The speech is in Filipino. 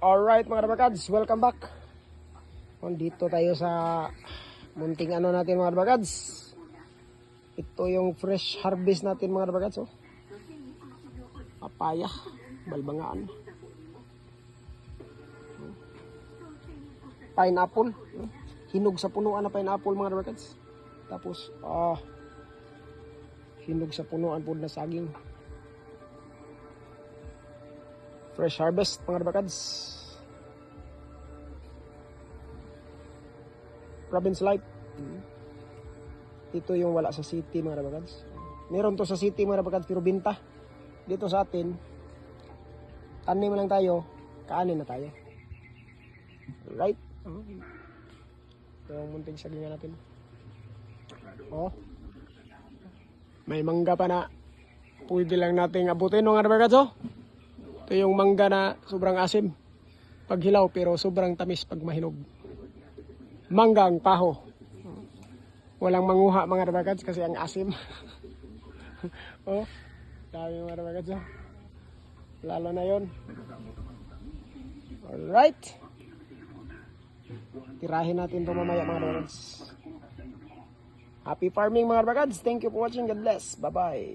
Alright mga rabagads, welcome back. Dito tayo sa munting ano natin mga rabagads. Ito yung fresh harvest natin mga rabagads. Oh. Papaya, balbangaan. Pineapple. Hinog sa punuan na pineapple mga rabagads. Tapos, hinog sa punuan po na saging. Fresh harvest mga rabagads. Province Light. Ito yung wala sa city mga rabagads. Meron to sa city mga rabagads pero binta. Dito sa atin, tanim lang tayo, kaanin na tayo. Right? Ito yung munting sagingan natin. Oh. May mangga pa na pwede lang nating abutin mga rabagads. Oh. Ito yung mangga na sobrang asim pag hilaw pero sobrang tamis pag mahinog. Manggang paho. Walang manguha mga rabagads kasi ang asim. Oh, dami mga rabagads. Oh. Lalo na yon. Alright. Tirahin natin ito mamaya mga rabagads. Happy farming mga rabagads. Thank you for watching. God bless. Bye-bye.